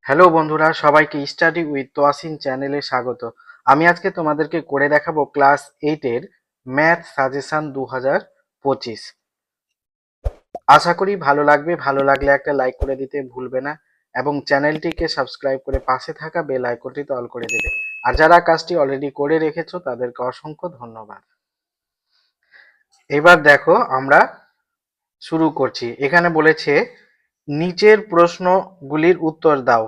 Hello বন্ধুরা, সবাইকে study with Toyasin চ্যানেলে স্বাগত। আমি আজকে তোমাদেরকে করে দেখাবো ক্লাস 8-এর ম্যাথ সাজেশন 2025। আশা করি ভালো লাগবে। ভালো লাগলে একটা লাইক করে দিতে ভুলবে না এবং চ্যানেলটিকে সাবস্ক্রাইব করে পাশে থাকা বেল আইকনটিতে অল করে দেবে। আর যারা কাজটি অলরেডি করে রেখেছো তাদেরকে অসংখ্য ধন্যবাদ। এবার দেখো আমরা শুরু করছি। এখানে বলেছে নিচের প্রশ্নগুলির উত্তর দাও।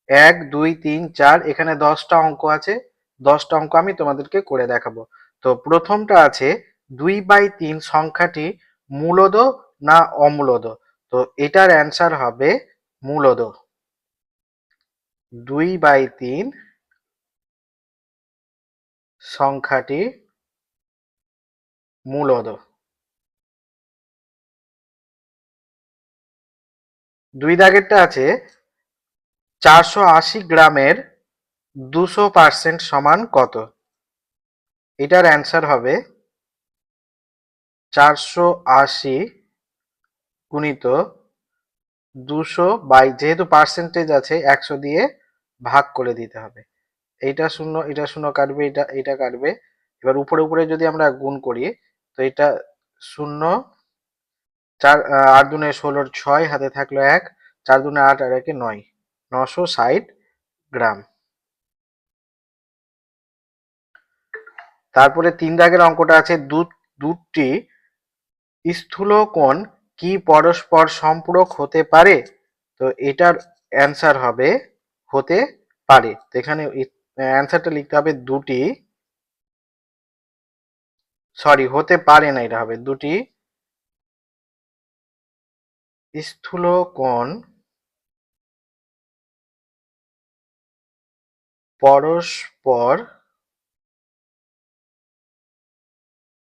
1, 2, 3, 4, এখানে 10টা অঙ্ক আছে। 10টা অঙ্ক আমি তোমাদেরকে করে দেখাবো। তো প্রথমটা আছে 2/3 সংখ্যাটি মূলদ না অমূলদ। তো এটার অ্যান্সার হবে মূলদ। 2/3 সংখ্যাটি মূলদ। 2 দাগেরটা আছে 480 গ্রামের 200% সমান কত। এটার অ্যান্সার হবে 480 গুণিত 200 যেহেতু পার্সেন্টেজ আছে 100 দিয়ে ভাগ করে দিতে হবে। এইটা শূন্য, এটা শূন্য কাটবে, এটা কাটবে। এবার উপরে উপরে যদি আমরা গুণ করি, তো এটা শূন্য, 8 দুনে 16, 6 হাতে থাকলো 1, 4 দুনে 8 আর 1 9, 960 গ্রাম। তারপরে 3 দাগের অঙ্কটা আছে দুটি স্থূলকোণ কি পরস্পর সম্পূরক হতে পারে। তো এটার অ্যান্সার হবে হতে পারে। তো এখানে অ্যান্সারটা লিখতে হবে দুটি, সরি হতে পারে না, এটা হবে দুটি স্থূলকোণ পরস্পর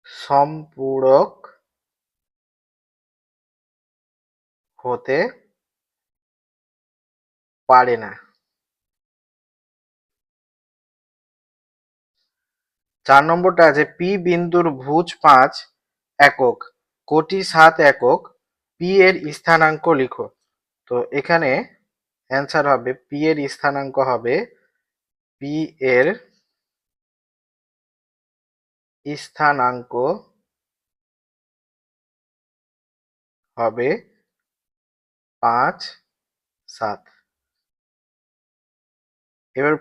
সম্পূরক হতে পারে না। 4 নম্বরটা আছে পি বিন্দুর ভুজ 5 একক, কোটি 7 একক, পি এর স্থানাঙ্ক লিখো। তো এখানে অ্যান্সার হবে পি এর স্থানাঙ্ক হবে, পি এর স্থানাঙ্ক হবে 5, 7। এবার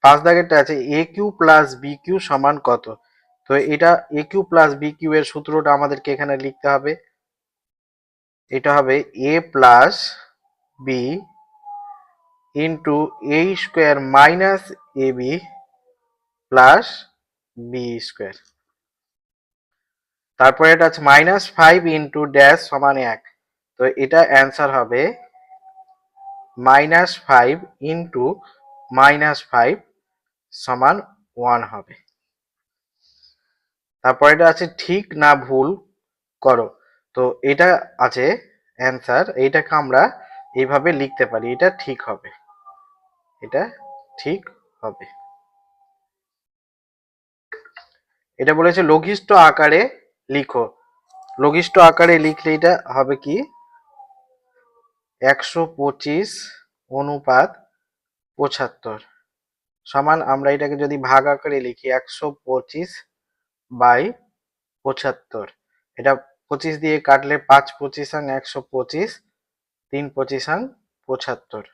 5 দাগেরটা আছে এ কিউ প্লাস বি কিউ সমান কত। তো এটা এ কিউ প্লাস বি কিউ এর সূত্রটা আমাদেরকে এখানে লিখতে হবে। এটা হবে এ plus B into A square minus A B plus B square. তারপরে এটা আছে -5 ইন্টু ড্যাশ সমান 1। তো এটা অ্যান্সার হবে -5 ইন্টু -5 সমান 1 হবে। তারপর এটা আছে ঠিক না ভুল করো। তো এটা আছে অ্যান্সার, এইটাকে আমরা এইভাবে লিখতে পারি, এটা ঠিক হবে, এটা ঠিক হবে। এটা বলেছে লঘিষ্ঠ আকারে লিখো। লঘিষ্ঠ আকারে লিখলে এটা হবে কি 125:75 সমান, আমরা এটাকে যদি ভাগ আকারে লিখি 125/75। এটা 25 দিয়ে কাটলে 5×25=125, 3×25=75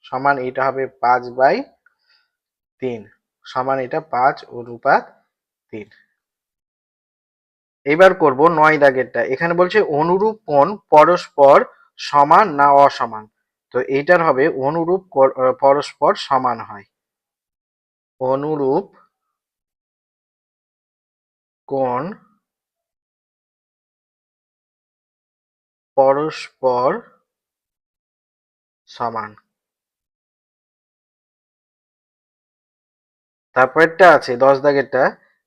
সমান এটা হবে 5/3 সমান এটা 5:3। এবার করব 9 দাগেরটা। এখানে বলছে অনুরূপ কোণ পরস্পর সমান না অসমান। তো এইটার হবে অনুরূপ পরস্পর সমান হয়। অনুরূপ কোণ পরস্পর সমান। তারপরেরটা আছে 10 দাগেরটা।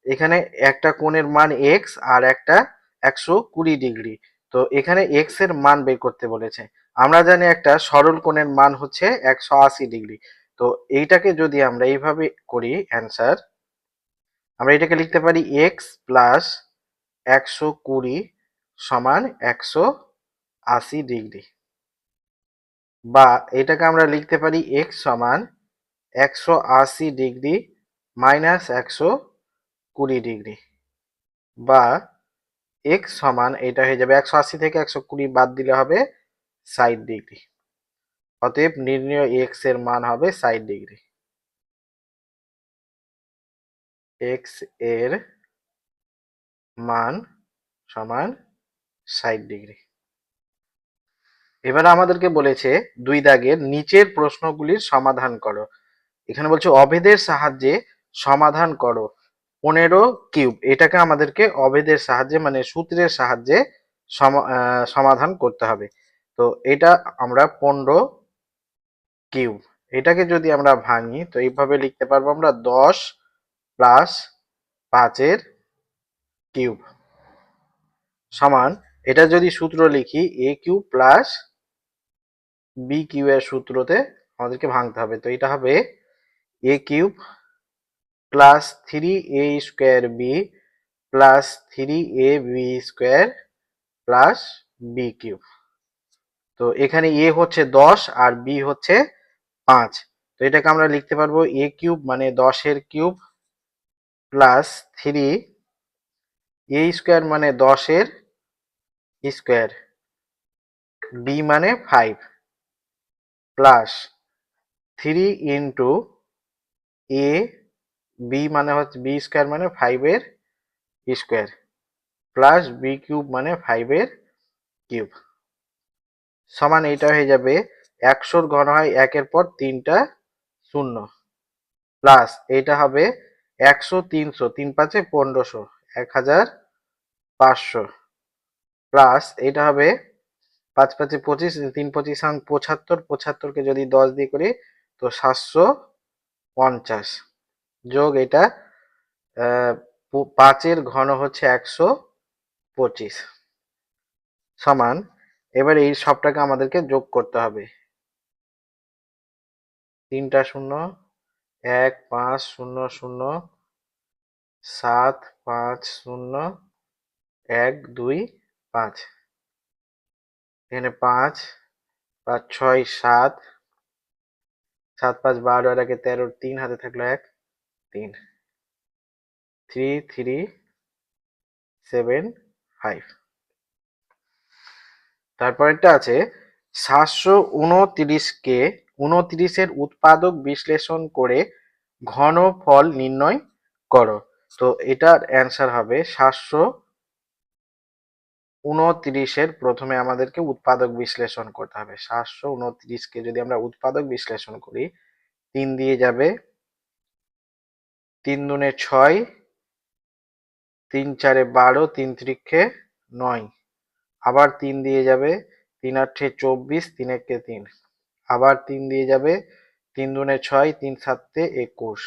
এখানে একটা কোণের মান এক্স আর একটা 120 ডিগ্রি। তো এখানে এক্স এর মান বের করতে বলেছে। আমরা জানি একটা সরল কোণের মান হচ্ছে 180 ডিগ্রি। তো এইটাকে যদি আমরা এইভাবে করি অ্যান্সার, আমরা এটাকে লিখতে পারি এক্স প্লাস 120 সমান 180 ডিগ্রি। বা এটাকে আমরা লিখতে পারি x সমান 180 ডিগ্রি মাইনাস 120 ডিগ্রি, বা x সমান এটা হয়ে যাবে 180 থেকে 120 বাদ দিলে হবে 60 ডিগ্রি। অতএব নির্ণয় x এর মান হবে 60 ডিগ্রি। x এর মান সমান 60 ডিগ্রি। এবার আমাদেরকে বলেছে 2 দাগের নিচের প্রশ্নগুলির সমাধান করো। এখানে বলছে অভেদের সাহায্যে সমাধান করো 15 কিউব। এটাকে আমাদেরকে অভেদের সাহায্যে মানে সূত্রের সাহায্যে সমাধান করতে হবে। তো এটা আমরা 15 কিউব, এটাকে যদি আমরা ভাঙি তো এইভাবে লিখতে পারবো আমরা 10 প্লাস 5 কিউব সমান, এটা যদি সূত্র লিখি A cube plus B cube এর সূত্রতে আমাদেরকে ভাঙতে হবে। তো এটা হবে A cube plus 3a² plus 3ab² plus B cube. তো এখানে এ হচ্ছে 10 আর বি হচ্ছে 5। তো এটাকে আমরা লিখতে পারবো এ কিউব মানে 10 এর কিউব প্লাস 3a² মানে 10 এর স্কোয়ার, বি মানে 5 প্লাস 3 ইন্টু এ, বি মানে হচ্ছে বি² মানে 5 এর স্কোয়ার প্লাস বি কিউব মানে 5 এর কিউব সমান এইটা হয়ে যাবে 100 ঘন হয় 1 এর পর 3টা শূন্য, প্লাস এটা হবে 100 300 3 5 1500 1500 প্লাস এটা হবে 5 5 25 3 25 75 75 কে যদি 10 দিয়ে করি তো 750 যোগ এটা 5 এর ঘন হচ্ছে 125 সমান, এবার এই সবটাকে আমাদেরকে যোগ করতে হবে। 3টা শূন্য 1 5 0 0 7 5 0 1 2 5, এখানে 5 5 6 7 7 5 12 আর 1 13, 3 হাতে থাকলো 1 3 3 3 7 5। তারপরেরটা আছে 729 কে 29 এর উৎপাদক বিশ্লেষণ করে ঘনফল নির্ণয় করো। তো এটার অ্যান্সার হবে 729 এর প্রথমে আমাদেরকে উৎপাদক বিশ্লেষণ করতে হবে। 729 কে যদি আমরা উৎপাদক বিশ্লেষণ করি 3 দিয়ে যাবে 3 দুনে 6 3 4 12 3 3 9, আবার 3 দিয়ে যাবে 3 8 24 3 1 3, আবার 3 দিয়ে যাবে 3 দুনে 6 3 7 21,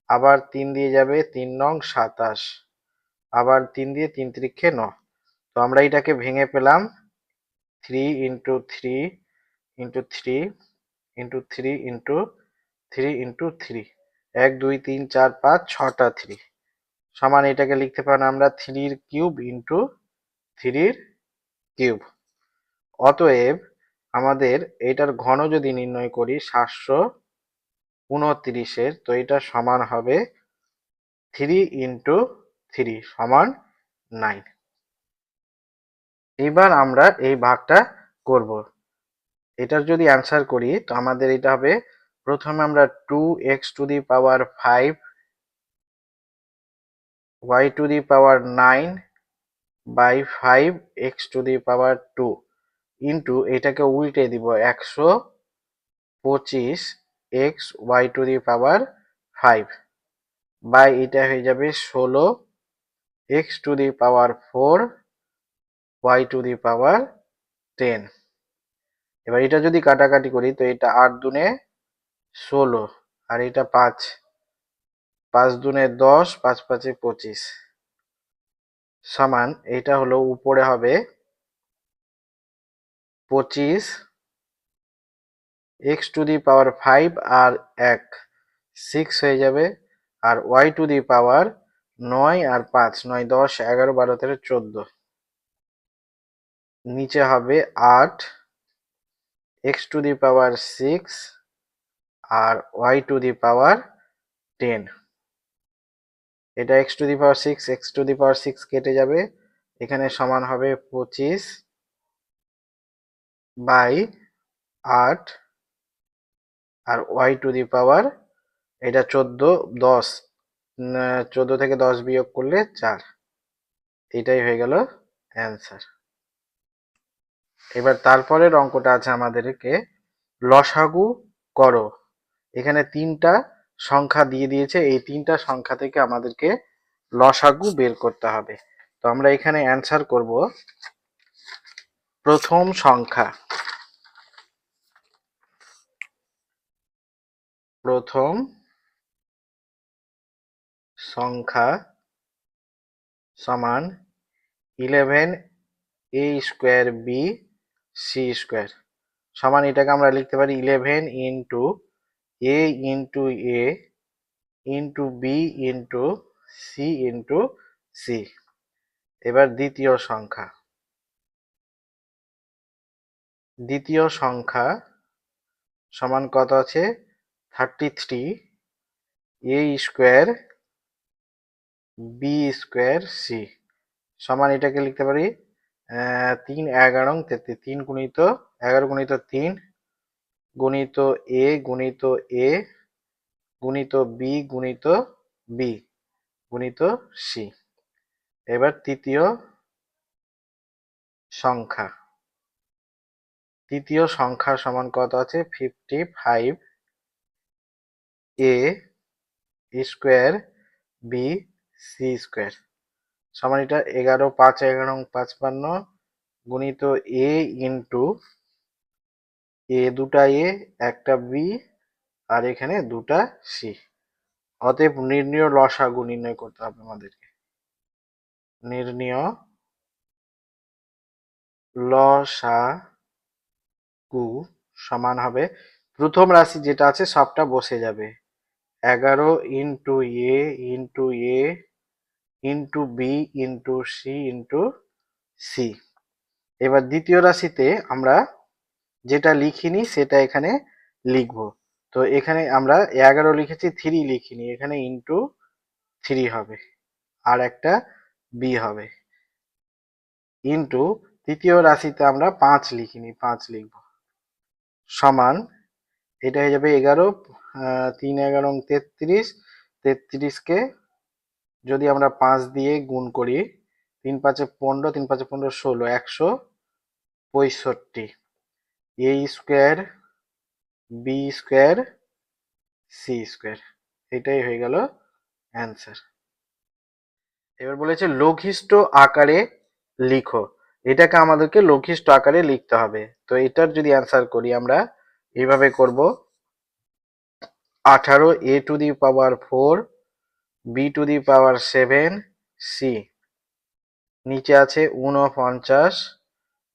আবার 3 দিয়ে যাবে 3 নং 27, আবার 3 দিয়ে 3 3 9। তো আমরা এটাকে ভেঙে পেলাম 3 into 3 into 3 into 3 into 3 into 3, 1 2 3 4 5 6টা 3 সমান, এটাকে লিখতে পারেন আমরা 3 কিউব ইন্টু 3 কিউব। অতএব আমাদের এটার ঘন যদি নির্ণয় করি 729 তো এটা সমান হবে 3 ইন্টু 3 সমান 9। এবার আমরা এই ভাগটা করব। এটার যদি অ্যান্সার করি তো আমাদের এটা হবে, প্রথমে আমরা 2x⁵ y⁵ 9 by 5x⁵2 into এটাকে উল্টে দিব 125 বাই এটা হয়ে যাবে 16x⁴ y⁴10। এবার এটা যদি কাটাকাটি করি তো এটা 8 দুনে 16 আর এটা 5 5 দুনে 10 5 5 25 সমান, এটা হলো উপরে হবে 25x⁵ আর 1 6 হয়ে যাবে, আর y⁴ 9 আর 5 9 10 11 12 13 14, নিচে হবে 8 এক্স টু দি পাওয়ার 6 আর ওয়াই টু দি পাওয়ার 10। এটা X to the power 6, X to the power 6 কেটে যাবে, এখানে সমান হবে 25 বাই 8 আর ওয়াই টু দি পাওয়ার এটা 14, 10, 14 থেকে 10 বিয়োগ করলে 4। এটাই হয়ে গেল অ্যান্সার। এবার তারপরের অঙ্কটা আছে আমাদেরকে লসাগু করো। এখানে তিনটা সংখ্যা দিয়ে দিয়েছে, এই তিনটা সংখ্যা থেকে আমাদেরকে লসাগু বের করতে হবে। তো আমরা এখানে অ্যান্সার করব প্রথম সংখ্যা, প্রথম সংখ্যা সমান 11 a square B C square, সমান এটাকে আমরা লিখতে পারি 11 into A into A into B into C into C. এবার দ্বিতীয় সংখ্যা, দ্বিতীয় সংখ্যা সমান কত আছে 33 A square B square C, সমান এটাকে লিখতে পারি 3 11 33, 3 গুণিত 11 গুণিত 3 গুণিত এ গুণিত এ গুণিত বি গুণিত বি গুণিত সি। এবার তৃতীয় সংখ্যা, তৃতীয় সংখ্যা সমান কত আছে 55 এ স্কোয়ার বি সি স্কোয়ার, সমান এটা 11 5 11 55 গুণিত এ ইন্টু এ দুটা এ একটা বি আর এখানে দুটা সি। অতএব নির্ণীয় লসাগু নির্ণয় করতে হবে আমাদেরকে। নির্ণীয় লসাগু সমান হবে, প্রথম রাশি যেটা আছে সবটা বসে যাবে, 11 into A into A into B into C into C. এবার দ্বিতীয় রাশিতে আমরা যেটা লিখিনি সেটা এখানে লিখবো। তো এখানে আমরা 11 লিখেছি, 3 লিখিনি, এখানে ইন্টু 3 হবে আর একটা বি হবে, ইন্টু তৃতীয় রাশিতে আমরা 5 লিখিনি, 5 লিখব, সমান এটা হয়ে যাবে 11 3 11 33, 33কে যদি আমরা 5 দিয়ে গুণ করি 3 5 15, 3 5 15 16, 165 A square B square C square. এটাই হয়ে গেল অ্যান্সার। এবার বলেছে লঘিষ্ঠ আকারে লিখো, এটাকে আমাদেরকে লঘিষ্ঠ আকারে লিখতে হবে। তো এটার যদি অ্যান্সার করি আমরা এইভাবে করব, 18 A to the power 4 B to the power 7 C, নিচে আছে 49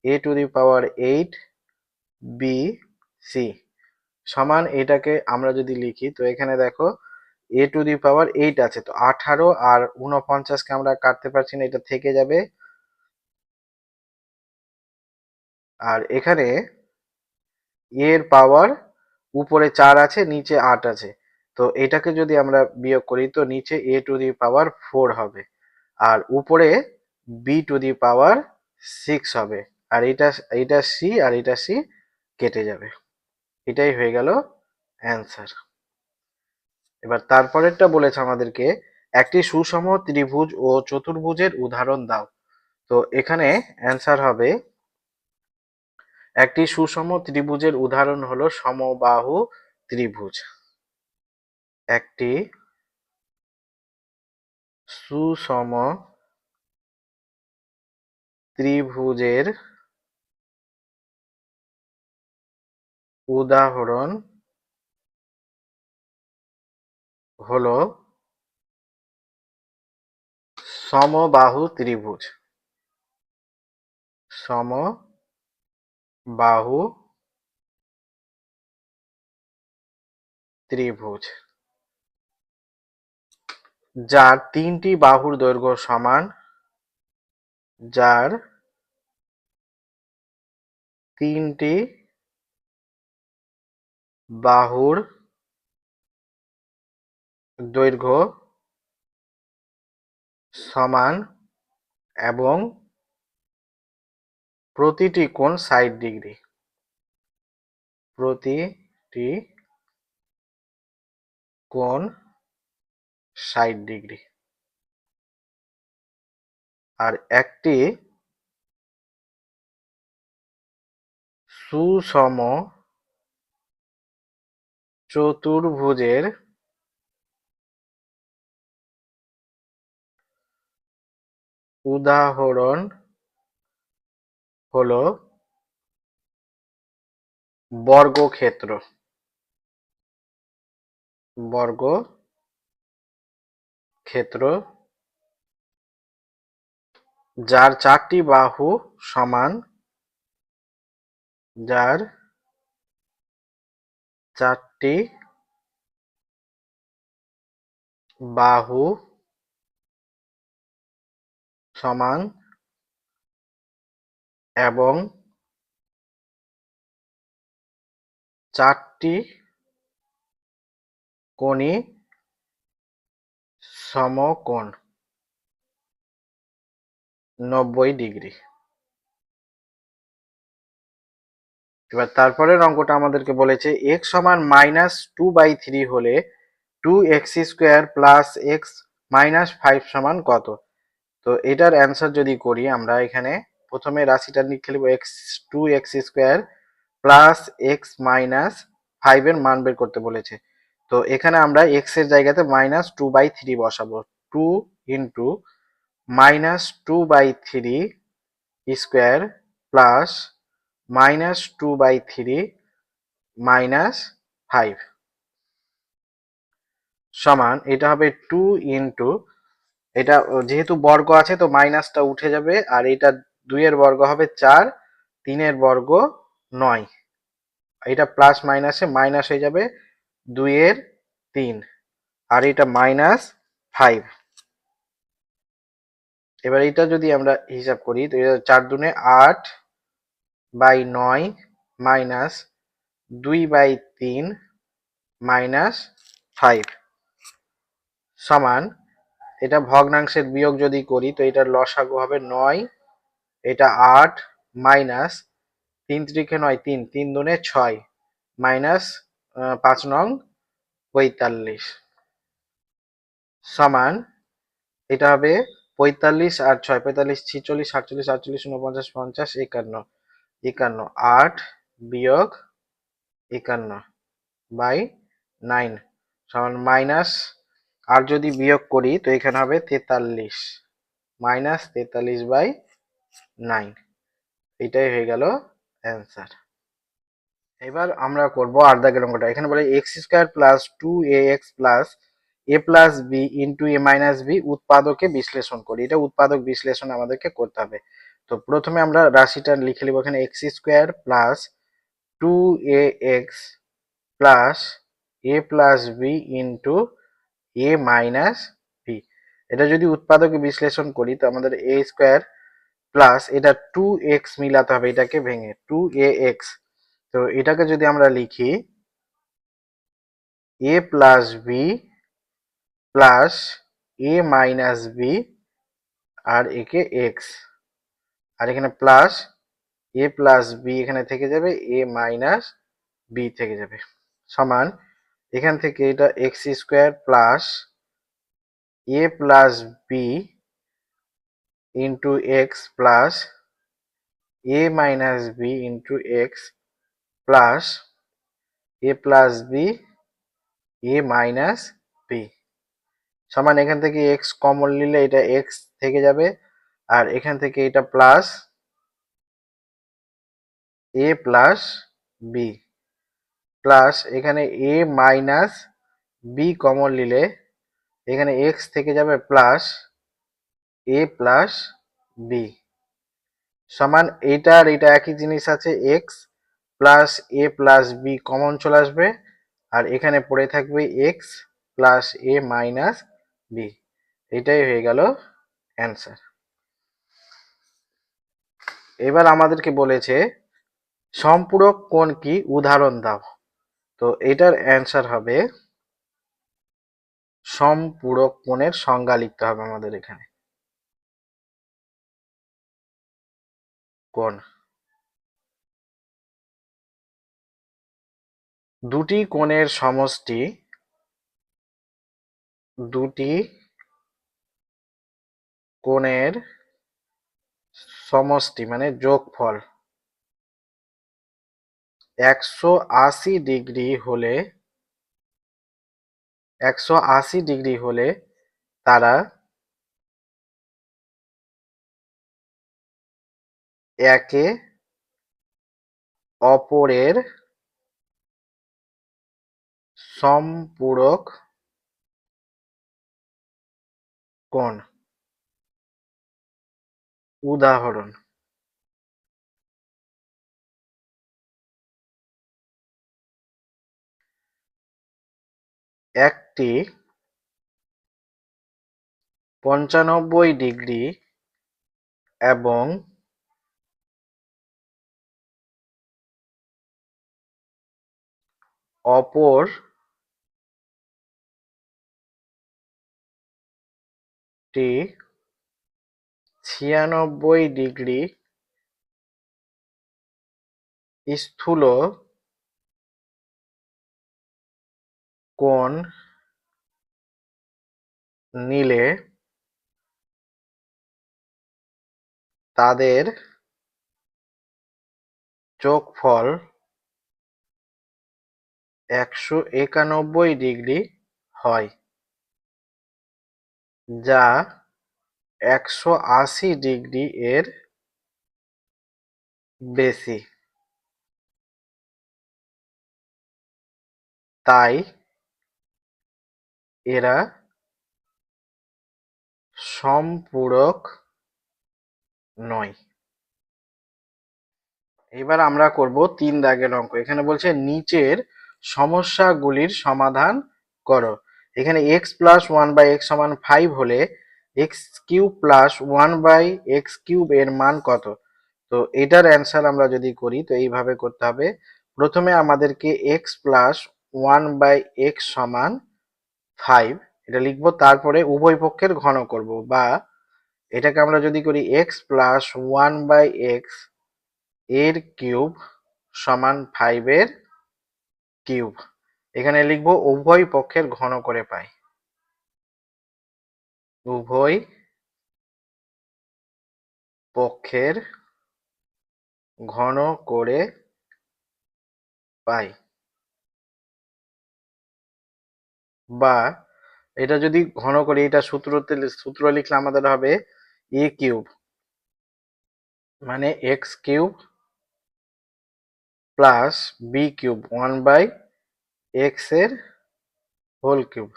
A to the power 8 B C, সমান এটাকে আমরা যদি লিখি তো এখানে দেখো এ টু দি পাওয়ার 8 আছে, তো 18 আর 49কে আমরা কাটতে পারছি না, এটা থেকে যাবে, আর এখানে এর পাওয়ার উপরে 4 আছে নিচে 8 আছে, তো এটাকে যদি আমরা বিয়োগ করি তো নিচে এ টু দি পাওয়ার 4 হবে আর উপরে বি টু দি পাওয়ার 6 হবে, আর এটা সি আর এটা সি কেটে যাবে। এটাই হয়ে গেল অ্যান্সার। এবার তারপরেরটা বলেছে আমাদেরকে একটি সুষম ত্রিভুজ ও চতুর্ভুজের উদাহরণ দাও। তো এখানে অ্যান্সার হবে একটি সুষম ত্রিভুজের উদাহরণ হলো সমবাহু ত্রিভুজ। একটি সুষম ত্রিভুজের উদাহরণ হলো সমবাহু ত্রিভুজ। সমবাহু ত্রিভুজ যার তিনটি বাহুর দৈর্ঘ্য সমান, যার তিনটি বাহুর দৈর্ঘ্য সমান এবং প্রতিটি কোণ ৬০ ডিগ্রি। প্রতিটি কোণ ৬০ ডিগ্রি। আর একটি সুষম চতুর্ভুজের উদাহরণ হলো বর্গক্ষেত্র। বর্গক্ষেত্র যার ৪টি বাহু সমান, যার ৪টি বাহু সমান এবং ৪টি কোণই সমকোণ ৯০ ডিগ্রি। এবার তারপরের অঙ্কটা আমাদেরকে বলেছে x সমান -2/3 হলে 2x² প্লাস x -5 সমান কত? তো এটার অ্যান্সার যদি করি আমরা এখানে প্রথমে রাশিটা লিখে নেব, 2x² প্লাস x -5 এর মান বের করতে বলেছে। তো এখানে আমরা x এর জায়গাতে -2/3 বসাবো। 2 ইন্টু -2/3 স্কোয়ার প্লাস -2/3 -5 সমান, এটা হবে 2 ইন্টু, এটা যেহেতু বর্গ আছে তো মাইনাসটা উঠে যাবে, আর এটা 2 এর বর্গ হবে 4, 3 এর বর্গ 9, এটা প্লাস মাইনাসে মাইনাস হয়ে যাবে 2 এর 3, আর এটা -5। এবার এটা যদি আমরা হিসাব করি তো এটা 4 দুনে 8/9 মাইনাস 2/3 -5 সমান, এটা ভগ্নাংশের বিয়োগ যদি করি তো এটার লসাগু হবে 9, এটা 8 মাইনাস 3 3 9, 3 3 দুনে 6 মাইনাস 5 নং 45 সমান, এটা হবে 45 আর 6 45 46 47 48 49 50 51 51 8 বিয়োগ 51/9 সমান মাইনাস, আর যদি বিয়োগ করি তো এখানে হবে 43 -43/9। এটাই হয়ে গেল অ্যান্সার। এবার আমরা করব আর দাগের অঙ্কটা। এখানে বলে x² plus 2ax plus a plus B into a minus B উৎপাদকে বিশ্লেষণ করি। এটা উৎপাদক বিশ্লেষণ আমাদেরকে করতে হবে। তো প্রথমে আমরা রাশিটা লিখে নেব এখানে x² plus 2ax plus a plus B into a minus B. এটা যদি উৎপাদকে বিশ্লেষণ করি তো আমাদের a স্কোয়ার প্লাস এটা 2x মিলাতে হবে, এটাকে ভেঙে 2ax, তো এটাকে যদি আমরা লিখি a plus B plus a minus B আর একে x, আর এখানে প্লাস a প্লাস বি এখানে থেকে যাবে, a মাইনাস বি থেকে যাবে সমান, এখান থেকে এটা x² plus a plus B into X plus a minus B into X plus a plus B a minus B সমান, এখান থেকে x কমন নিলে এটা x থেকে যাবে, আর এখান থেকে এটা plus a plus B plus এখানে a মাইনাস বি কমন নিলে এখানে x থেকে যাবে প্লাস a প্লাস বি সমান, এইটা আর এটা একই জিনিস আছে, x plus a plus B common চলে আসবে, আর এখানে পড়ে থাকবে x plus a minus B. এটাই হয়ে গেল অ্যান্সার। এবার আমাদেরকে বলেছে সম্পূরক কোণ কি, উদাহরণ দাও। তো এটার অ্যান্সার হবে সমপূরক কোণের সংজ্ঞা লিখতে হবে আমাদের এখানে। কোণ দুটি কোণের সমষ্টি, দুটি কোণের সমষ্টি মানে যোগফল 180 ডিগ্রি হলে 180 ডিগ্রি হলে তারা একে অপরের সম্পূরক কোণ। উদাহরণ: একটি 95 ডিগ্রি এবং অপরটি 96 ডিগ্রি স্থূল কোণ নিলে তাদের যোগফল 191 ডিগ্রি হয়, যা 180 ডিগ্রি এর বেশি। তাই এরা সম্পূরক নয়। এবার আমরা করব 3 দাগের অঙ্ক। এখানে বলছে নিচের সমস্যাগুলির সমাধান করো। এখানে x প্লাস 1/x সমান 5 হলে এক্স কিউব প্লাস 1/x³ এর মান কত? তো এটার অ্যান্সার আমরা যদি করি তো এইভাবে করতে হবে। প্রথমে আমাদেরকে x প্লাস 1/x সমান 5 এটা লিখবো, তারপরে উভয় পক্ষের ঘন করব, বা এটাকে আমরা যদি করি x প্লাস 1/x এর কিউব সমান 5 এর কিউব। এখানে লিখবো উভয় পক্ষের ঘন করে পাই, উভয় পক্ষের ঘন করে পাই। বা এটা যদি ঘন করি, এটা সূত্র লিখলে আমাদের হবে এ কিউব মানে X cube plus B cube 1/x এর হোল কিউব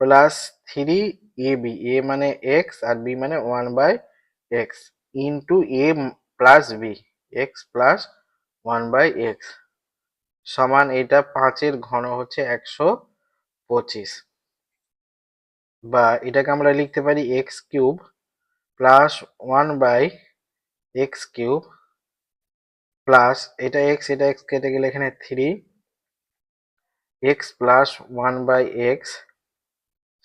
প্লাস 3ab, এ মানে এক্স আর বি মানে 1/x into A plus B, X plus 1/x সমান এটা 5 এর ঘন হচ্ছে 125। বা এটাকে আমরা লিখতে পারি x cube plus 1/x³ plus এটা এক্স কেটে গেলে এখানে 3x প্লাস 1/x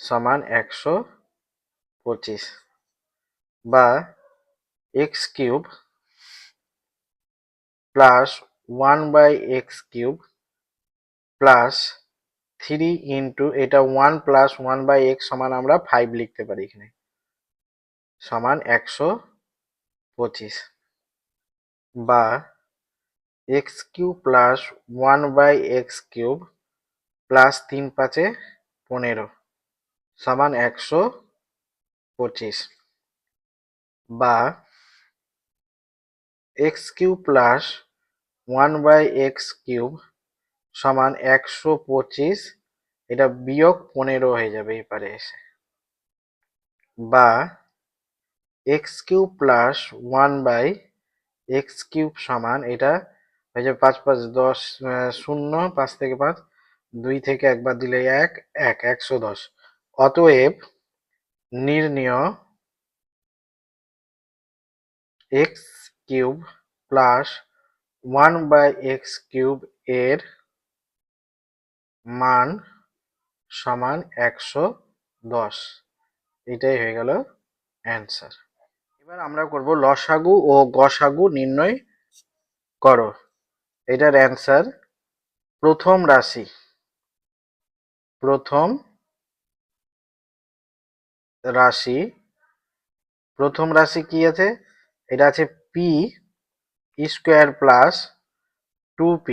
সমান 125। বা x³ plus 1/x³ plus 3 into এটা 1 প্লাস 1/x সমান আমরা 5 লিখতে পারি এখানে, সমান 125। বা x³ প্লাস 1/x³ প্লাস 3×5 = 15 সমান 125। বা x³ প্লাস 1/x³ সমান 125, এটা বিয়োগ 15 হয়ে যাবে এই পারে এসে। বা x³ প্লাস 1/x³ সমান এটা হয়ে যাবে 5 5 10 শূন্য, 5 থেকে 5 2 থেকে একবার দিলে 1 1 110। অতএব নির্ণেয় x³ প্লাস 1/x³ এর মান সমান 110। এটাই হয়ে গেল অ্যান্সার। এবার আমরা করব লসাগু ও গসাগু নির্ণয় করো। এটার অ্যান্সার প্রথম রাশি। প্রথম রাশি প্রথম রাশি কি আছে? এটা আছে পি স্কোয়ার প্লাস 2p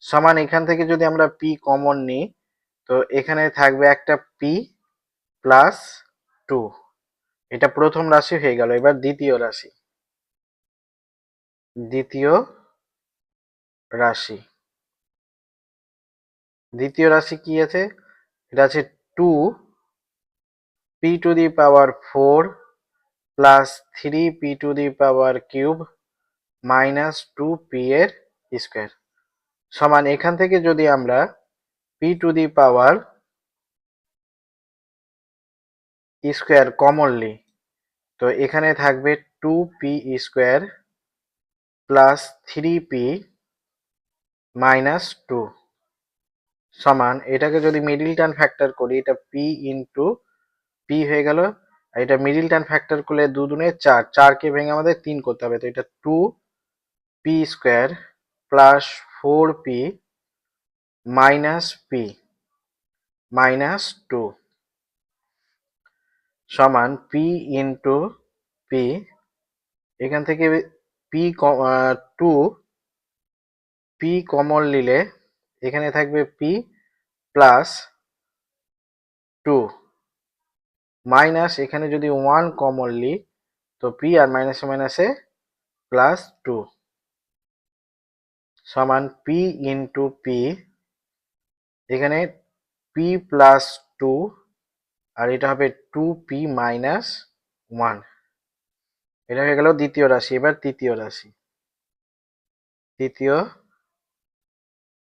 সমান, এখান থেকে যদি আমরা পি কমন নিই তো এখানে থাকবে একটা পি প্লাস 2। এটা প্রথম রাশি হয়ে গেল। এবার দ্বিতীয় রাশি। দ্বিতীয় রাশি দ্বিতীয় রাশি কি আছে? এটা আছে 2p⁴ plus 3p³ minus 2p এর স্কোয়ার সমান, এখান থেকে যদি আমরা p² কমন নিই তো এখানে থাকবে 2p² প্লাস 3p মাইনাস 2 সমান, এটাকে যদি মিডিল টার্ম ফ্যাক্টর করি এটা p ইন্টু পি হয়ে গেল। আর এটা মিডিল টার্ম ফ্যাক্টর করলে 2 দুনে 4, 4কে ভেঙে আমাদের 3 করতে হবে, তো এটা 2p² plus 4p minus p minus 2 সমান p ইন্টু পি। এখান থেকে পি 2p কমন নিলে এখানে থাকবে p প্লাস 2 মাইনাস, এখানে যদি 1 কমন নিই তো p আর মাইনাসে মাইনাসে প্লাস 2 সমান p ইন্টু পি। এখানে p প্লাস 2 আর এটা হবে 2p মাইনাস 1। এটা হয়ে গেল দ্বিতীয় রাশি। এবার তৃতীয় রাশি। তৃতীয়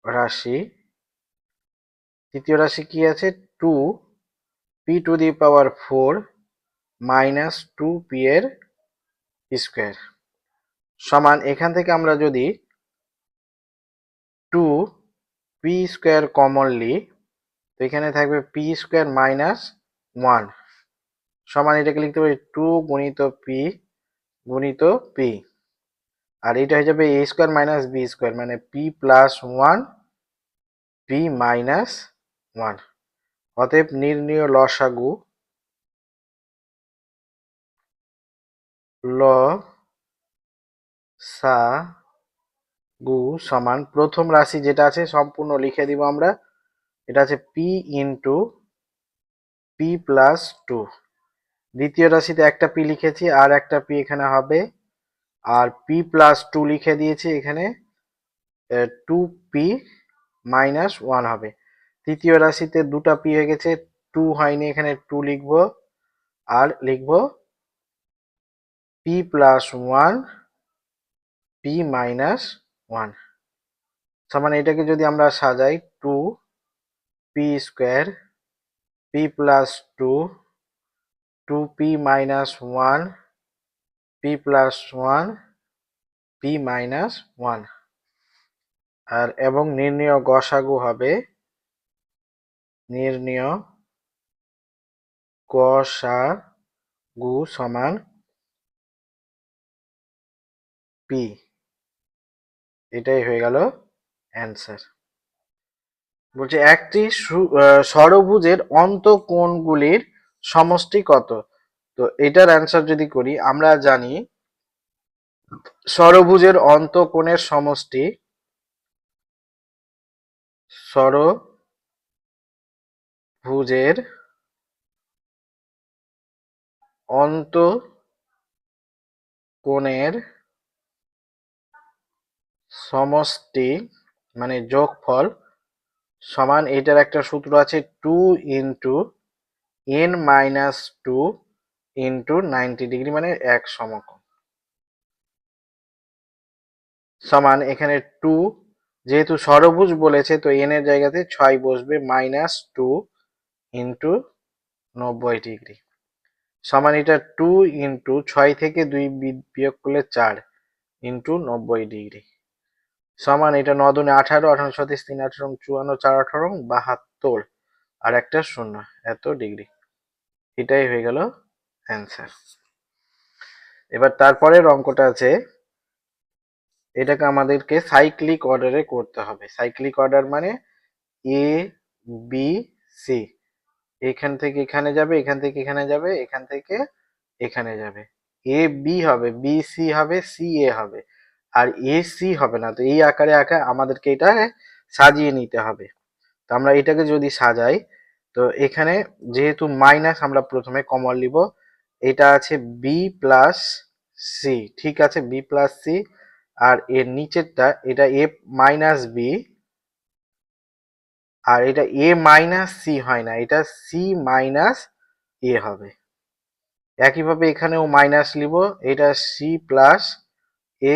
রাশি তৃতীয় রাশি কি আছে? 2p⁴ মাইনাস 2p এর স্কোয়ার সমান, এখান থেকে আমরা যদি 2p² কমন নিই তো এখানে থাকবে p² মাইনাস 1 সমান, এটাকে লিখতে পারি 2 গুণিত p গুণিত p, আর এটা হয়ে যাবে a² মাইনাস b² মানে p প্লাস 1 p মাইনাস 1। অতএব নির্ণেয় লসাগু সমান, প্রথম রাশি যেটা আছে সম্পূর্ণ লিখে দিব আমরা। এটা আছে p ইন্টু পি প্লাস 2। দ্বিতীয় রাশিতে একটা p লিখেছি আর একটা p এখানে হবে, আর p প্লাস 2 লিখে দিয়েছি এখানে 2p মাইনাস 1 হবে। তৃতীয় রাশিতে দুটা p হয়ে গেছে, 2 হয়নি, এখানে 2 লিখবো আর লিখবো p প্লাস 1 p মাইনাস 1 সমান, এটাকে যদি আমরা সাজাই 2p² p plus 2 2p minus 1 p plus 1 p minus 1 আর এবং নির্ণেয় গসাগু হবে নির্ণেয় গসাগু সমান p। এটাই হয়ে গেল অ্যান্সার। বলছে একটি ষড়ভুজের অন্তঃকোণগুলির সমষ্টি কত? তো এটার অ্যান্সার যদি করি, আমরা জানি ষড়ভুজের অন্তঃকোণের সমষ্টি ষড়ভুজের অন্তঃকোণের সমষ্টি মানে যোগফল সমান, এটার একটা সূত্র আছে 2 into n minus 2 into 90 degree মানে 1 সমকোণ সমান, এখানে 2 যেহেতু ষড়ভুজ বলেছে তো n এর জায়গাতে 6 বসবে, মাইনাস 2 ইন্টু 90 ডিগ্রি সমান, এটা 2 ইন্টু 6 থেকে 2 বিয়োগ করলে 4 ইন্টু 90 ডিগ্রি সমান এটা 9 দুনে 18, 18 36 3 18 54 4 18 72 আর একটা শূন্য, এত ডিগ্রি। এটাই হয়ে গেল অ্যান্সার। এবার তারপরের অঙ্কটা আছে, এটাকে আমাদেরকে সাইক্লিক অর্ডারে করতে হবে। সাইক্লিক অর্ডার মানে এ বি সি, এখান থেকে এখানে যাবে, এখান থেকে এখানে যাবে, এখান থেকে এখানে যাবে। এ বি হবে, বি সি হবে, সি এ হবে, আর এ সি হবে না। তো এই আকারে আঁকা আমাদেরকে এটা সাজিয়ে নিতে হবে। তো আমরা এটাকে যদি সাজাই, তো এখানে যেহেতু মাইনাস আমরা প্রথমে কমন নিব, এটা আছে বি প্লাস সি, ঠিক আছে, বি প্লাস সি। আর এর নিচেরটা এটা এ মাইনাস বি, আর এটা এ মাইনাস সি হয় না, এটা সি মাইনাস এ হবে। একইভাবে এখানেও মাইনাস নিব, এটা সি প্লাস এ,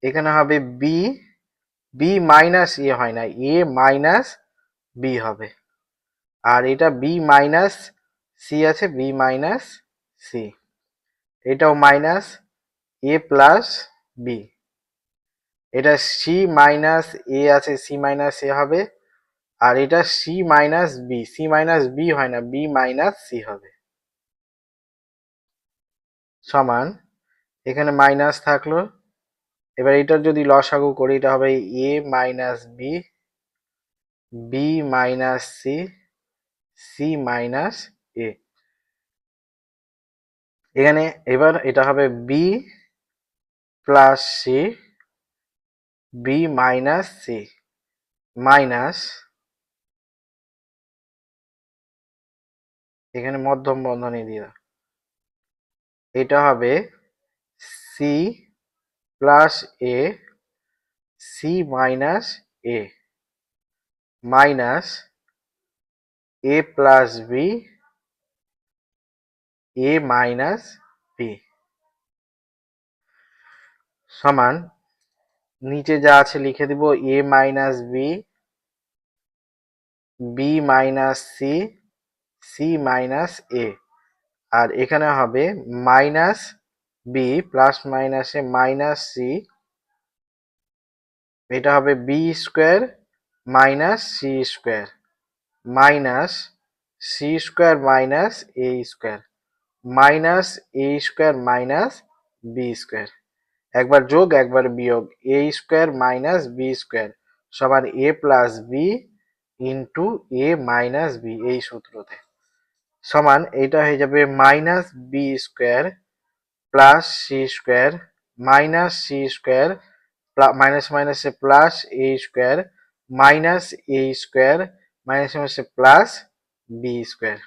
এখানে হবে বি, বি মাইনাস এ হয় না, এ মাইনাস বি হবে। আর এটা বি মাইনাস সি আছে, বি মাইনাস সি, এটাও মাইনাস এ প্লাস বি, এটা সি মাইনাস এ আছে, সি মাইনাস এ হবে। আর এটা C minus B, C minus B হয় না, বি মাইনাস সি হবে। সমান এখানে মাইনাস থাকলো, এবার এটার যদি লসাগু করি এটা হবে A minus B, B minus C, C minus A. এখানে এবার এটা হবে B plus C, B minus C, minus এখানে মধ্যম বন্ধনী দিয়ে, এটা হবে C plus A, C minus A, minus A plus B, A minus B, সমান নিচে যা আছে লিখে দিব A minus B, B minus C, C minus A. আর এখানে হবে মাইনাস বি প্লাস মাইনাসে মাইনাস সি, এটা হবে B square minus C square, minus C square minus A square, minus A square minus B square. একবার যোগ একবার বিয়োগ, A square minus B square সমান A plus B into A minus B, এই সূত্রতে। সমান এইটা হয়ে যাবে minus B square plus C square minus C square, minus মাইনাসে plus A square minus A square minus মাইনাসে প্লাস বি স্কোয়ার।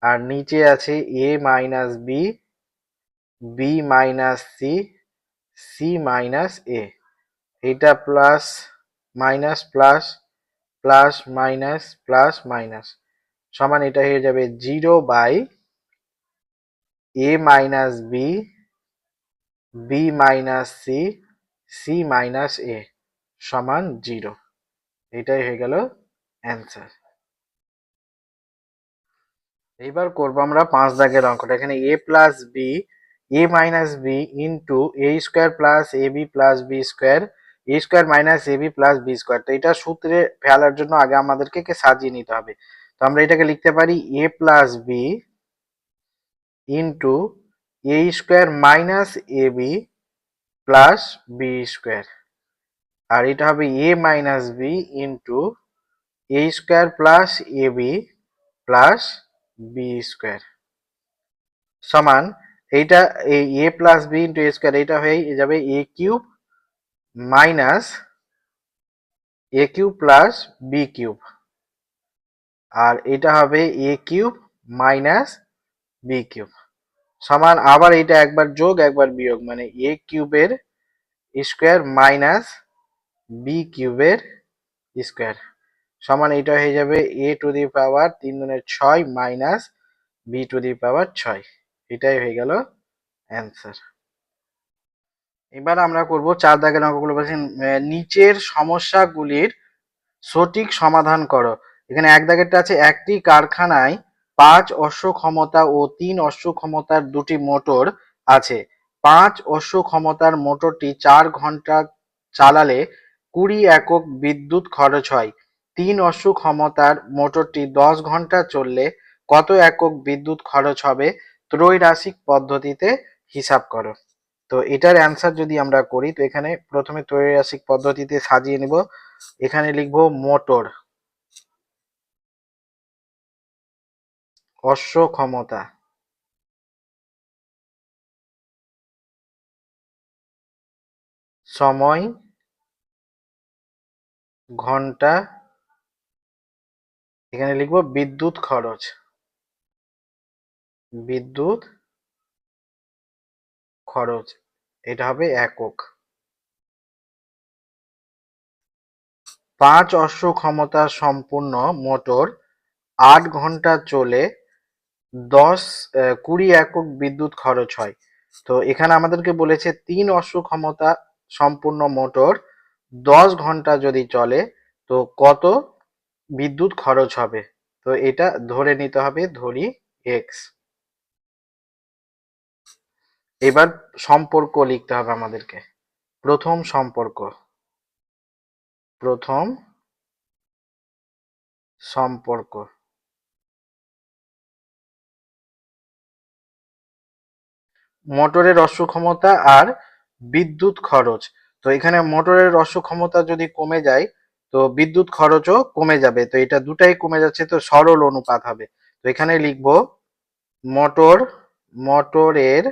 আর নিচে আছে A minus B, B minus C, C minus A, এটা plus minus plus, plus minus plus minus, সমান এটা হয়ে যাবে 0 by A minus B, B minus C, C minus A সমান 0। এটাই হয়ে গেল অ্যান্সার। এইবার করব আমরা 5 দাগের অঙ্কটা। এখানে এ plus B, A minus B into A square plus A B plus B square, A square minus A B plus B square. তো এটা সূত্রে ফেলার জন্য আগে আমাদেরকে সাজিয়ে নিতে হবে। তো আমরা এটাকে লিখতে পারি এ plus B into A square minus A B plus B square, আর এটা হবে A minus B into A square plus A B plus B square, সমান এইটা এই এ প্লাস বি ইন্টু এ স্কোয়ার, এটা হয়ে যাবে এ কিউব মাইনাস এ কিউব প্লাস বি কিউব, আর এটা হবে A cube minus B cube, সমান আবার এটা একবার যোগ একবার বিয়োগ, মানে এ কিউবের স্কোয়ার মাইনাস বি কিউবের স্কোয়ার, সমান এটা হয়ে যাবে এ টু দি পাওয়ার 3 দুনে 6 minus B to the power 6। এটাই হয়ে গেল অ্যান্সার। এবার আমরা করব 4 দাগের অঙ্কগুলো। বলছেন নিচের সমস্যাগুলির সঠিক সমাধান করো। এখানে 1 দাগেরটা আছে, একটি কারখানায় 5 অশ্ব ক্ষমতা ও 3 অশ্ব ক্ষমতার দুটি মোটর আছে। 5 অশ্ব ক্ষমতার মোটরটি 4 ঘন্টা চালালে 20 একক বিদ্যুৎ খরচ হয়। 3 অশ্ব ক্ষমতার মোটরটি 10 ঘন্টা চললে কত একক বিদ্যুৎ খরচ হবে? ত্রৈরাশিক পদ্ধতিতে হিসাব করো। তো এটার অ্যান্সার যদি আমরা করি, তো এখানে প্রথমে ত্রৈরাশিক পদ্ধতিতে সাজিয়ে নিব। এখানে লিখবো মোটর, অশ্ব ক্ষমতা, সময় ঘন্টা, এখানে লিখবো বিদ্যুৎ খরচ, বিদ্যুৎ খরচ, এটা হবে একক। 5 অশ্ব ক্ষমতা সম্পূর্ণ মোটর 8 ঘন্টা চলে 20 একক বিদ্যুৎ খরচ হয়। তো এখানে আমাদেরকে বলেছে 3 অশ্ব ক্ষমতা সম্পূর্ণ মোটর 10 ঘন্টা যদি চলে তো কত বিদ্যুৎ খরচ হবে? তো এটা ধরে নিতে হবে, ধরি এক্স। এবার সম্পর্ক লিখতে হবে আমাদেরকে। প্রথম সম্পর্ক, প্রথম সম্পর্ক, মোটরের অশ্ব ক্ষমতা আর বিদ্যুৎ খরচ। তো এখানে মোটরের অশ্ব ক্ষমতা যদি কমে যায় তো বিদ্যুৎ খরচও কমে যাবে, তো এটা দুটাই কমে যাচ্ছে, তো সরল অনুপাত হবে। তো এখানে লিখবো মোটর, মোটরের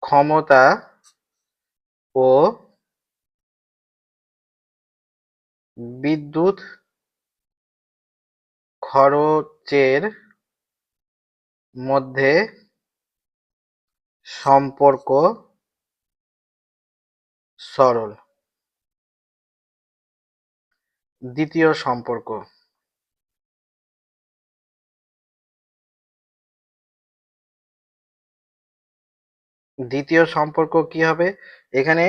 ক্ষমতা ও বিদ্যুৎ খরচের মধ্যে সম্পর্ক সরল। দ্বিতীয় সম্পর্ক, দ্বিতীয় সম্পর্ক কি হবে? এখানে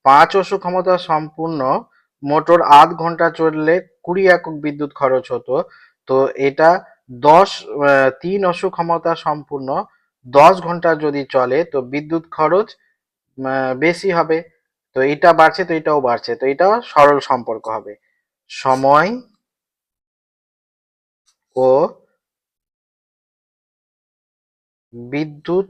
5 অশ্ব ক্ষমতা সম্পূর্ণ মোটর 8 ঘন্টা চললে 20 একক বিদ্যুৎ খরচ হতো। তো এটা 3 অশ্ব ক্ষমতা সম্পূর্ণ 10 ঘন্টা যদি চলে তো বিদ্যুৎ খরচ বেশি হবে। তো এটা বাড়ছে, তো এটাও বাড়ছে, তো এটাও সরল সম্পর্ক হবে। সময় ও বিদ্যুৎ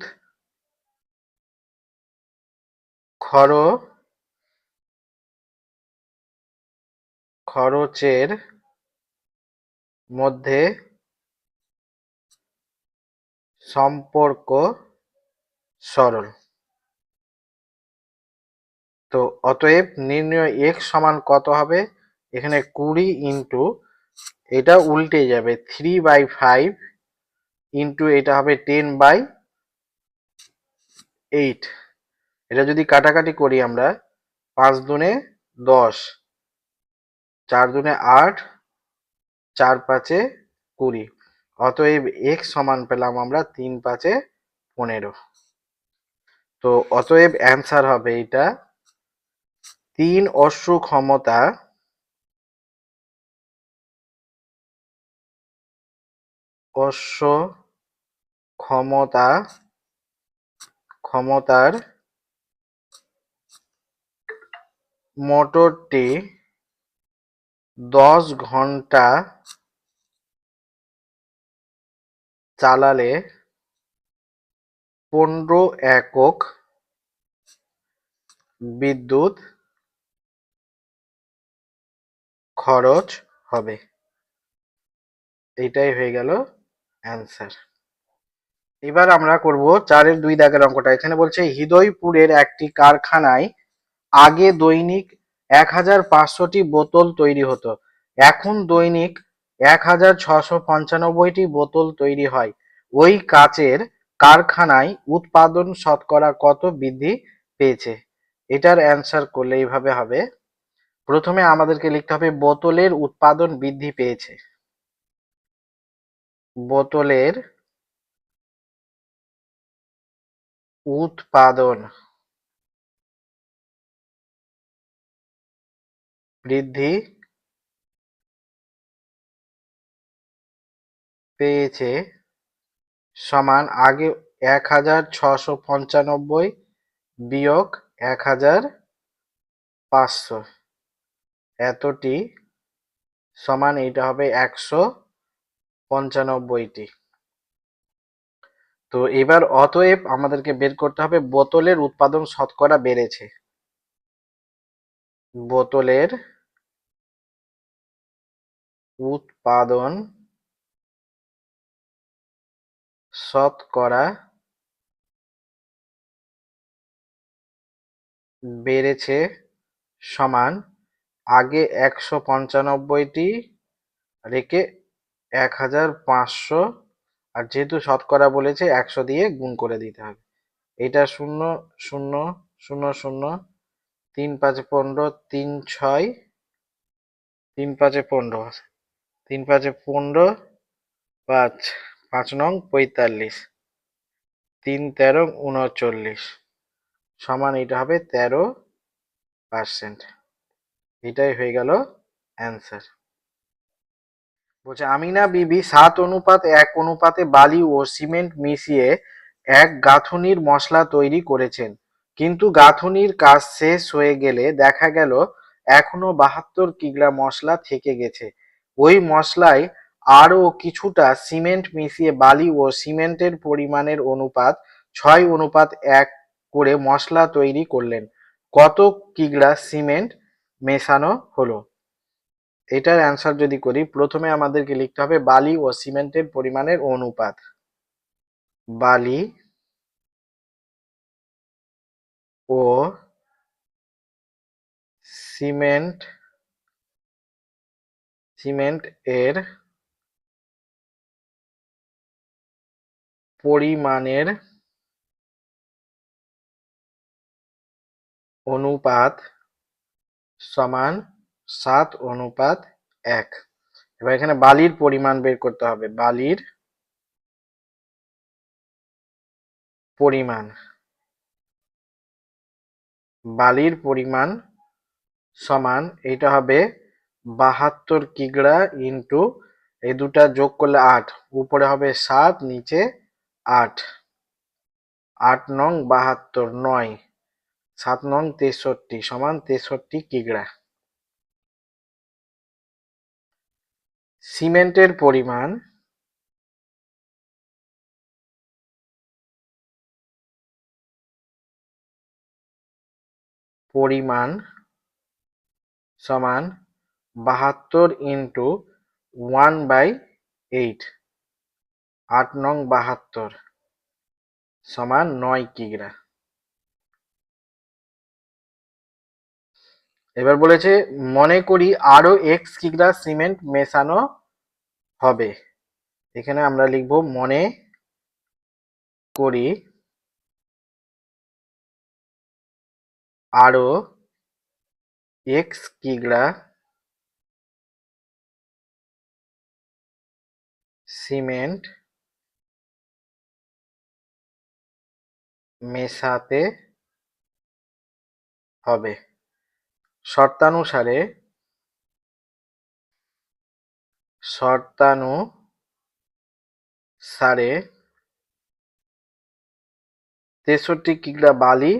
খরচের মধ্যে সম্পর্ক সরল। তো অতএব নির্ণয় x সমান কত হবে? এখানে 20 ইন্টু, এটা উল্টে যাবে, 3/5 ইন্টু এটা হবে 10/8। এটা যদি কাটাকাটি করি আমরা, 5 দুনে 10, 4 দুনে 8, 4 5-এ 20। অতএব x সমান পেলাম আমরা 3 5-এ 15। তো অতএব অ্যান্সার হবে এটা 3 অশ্ব ক্ষমতা, অশ্ব ক্ষমতা, ক্ষমতার মোটরটি 10 ঘন্টা চালালে 15 একক বিদ্যুৎ খরচ হবে। এইটাই হয়ে গেল অ্যান্সার। এবার আমরা করব 4-এর 2 দাগের অঙ্কটা। এখানে বলছে হৃদয়পুরের একটি কারখানায় আগে দৈনিক 1500টি বোতল তৈরি হতো, এখন দৈনিক 1695টি বোতল তৈরি হয়। ওই কাচের কারখানায় উৎপাদন শতকরা কত বৃদ্ধি পেয়েছে? এটার অ্যান্সার করলে এইভাবে হবে। প্রথমে আমাদেরকে লিখতে হবে বোতলের উৎপাদন বৃদ্ধি পেয়েছে, বোতলের উৎপাদন বৃদ্ধি পেয়েছে সমান আগে 1695 বিয়োগ 1500 এতটি সমান এইটা হবে 195টি। তো এবার অতএব আমাদেরকে বের করতে হবে বোতলের উৎপাদন শতকরা বেড়েছে। বোতলের উৎপাদন শতকরা বেড়েছে সমান আগে 195টি রেখে 1500, আর যেহেতু শতকরা বলেছে 100 দিয়ে গুণ করে দিতে হবে। এটা 0 0 0 0 3 5 15 3 6 3 5 15 3 5 15 5 5 নং 45 3 13 39 সমান এটা হবে 13%। এটাই হয়ে গেল অ্যান্সার। বলছে আমিনা বিবি 7:1 বালি ও সিমেন্ট মিশিয়ে এক গাঁথুনির মশলা তৈরি করেছেন, কিন্তু গাঁথুনির কাজ শেষ হয়ে গেলে দেখা গেল এখনো 72 কিগ্রা মশলা থেকে গেছে। ওই মশলায় আরও কিছুটা সিমেন্ট মিশিয়ে বালি ও সিমেন্টের পরিমাণের অনুপাত 6:1 করে মশলা তৈরি করলেন। কত কিগ্রা সিমেন্ট মেশানো হলো? এটার অ্যান্সার যদি করি, প্রথমে আমাদেরকে লিখতে হবে বালি ও সিমেন্টের পরিমাণের অনুপাত। বালি ও সিমেন্ট এর পরিমাণের অনুপাত সমান 7:1। এবার এখানে বালির পরিমাণ বের করতে হবে। বালির পরিমাণ সমান এটা হবে 72 কিগ্রা ইন্টু এই দুটা যোগ করলে 8, উপরে হবে 7 নিচে 8, 8 নং 72 9 7 নং 63 সমান 63 কিগ্রা। সিমেন্টের পরিমাণ সমান 72 ইন্টু 1/8, 8 নং 72 সমান 9 কিগ্রা। এবার বলেছে মনে করি আরো x কিগ্রা সিমেন্ট মেশানো হবে। এখানে আমরা লিখব মনে করি আরো x কিগ্রা সিমেন্ট মেশাতে হবে। শর্তানুসারে 63 কিগ্রা বালি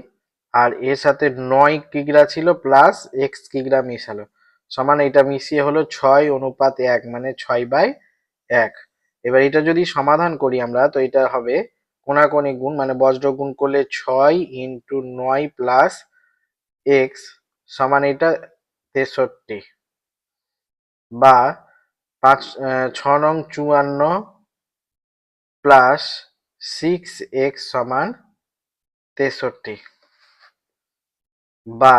আর এর সাথে 9 কিগ্রা ছিল প্লাস x কিগ্রা মিশালো সমান এটা মিশিয়ে হলো 6:1 মানে 6/1। এবার এটা যদি সমাধান করি আমরা, তো এটা হবে কোণাকোণি গুণ মানে বজ্র গুণ করলে 6 ইন্টু 9 প্লাস x সমান এটা 63, বা 6 নং 54 প্লাস 6x সমান 63, বা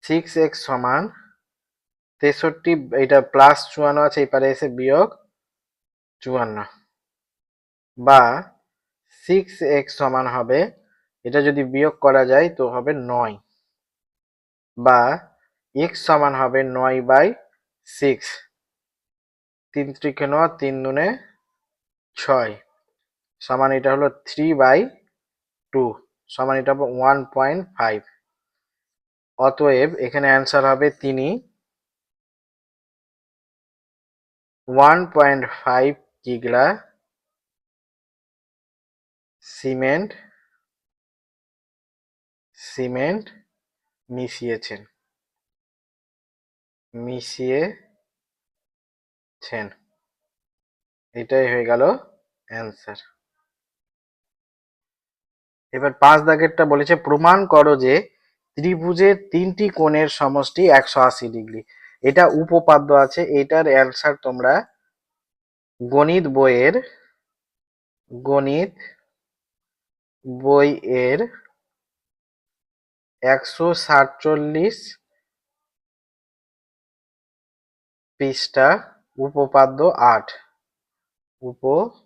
6x সমান 63, এটা প্লাস 54 আছে এপারে এসে বিয়োগ 54, বা 6x সমান হবে, এটা যদি বিয়োগ করা যায় তো হবে 9, বা x সমান হবে 9/6, 3 × 9 3 দুনে 6 সমান এটা হলো 3/2 সমান এটা হবে 1.5। অতএব এখানে অ্যান্সার হবে তিনি 1.5 কিগ্রা সিমেন্ট সিমেন্ট মিশিয়েছেন মিশিয়েছেন এটাই হয়ে গেল অ্যান্সার। এবার 5 দাগেরটা বলেছে প্রমাণ করো যে ত্রিভুজের তিনটি কোণের সমষ্টি 180 ডিগ্রি। এটা উপপাদ্য আছে, এটার অ্যান্সার তোমরা গণিত বইয়ের গণিত বইয়ের 147 পৃষ্ঠা উপপাদ্য 8 উপপাদ্য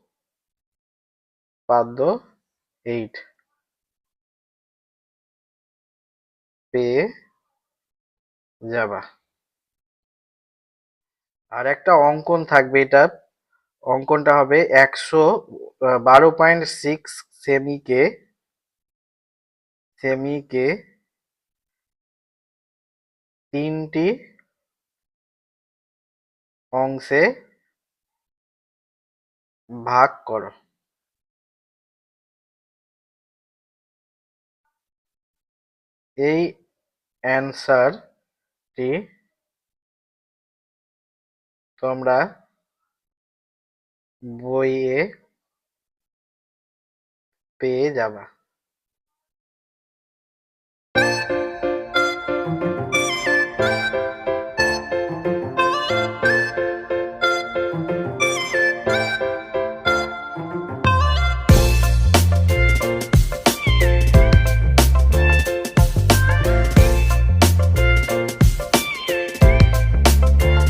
8 পেয়ে যাবা। আর একটা অঙ্কন থাকবে, এটার অঙ্কনটা হবে 112.6 সেমিকে সেমিকে তিনটি অংশে ভাগ করো। এই অ্যান্সারটি তোমরা বইয়ে পেয়ে যাবা।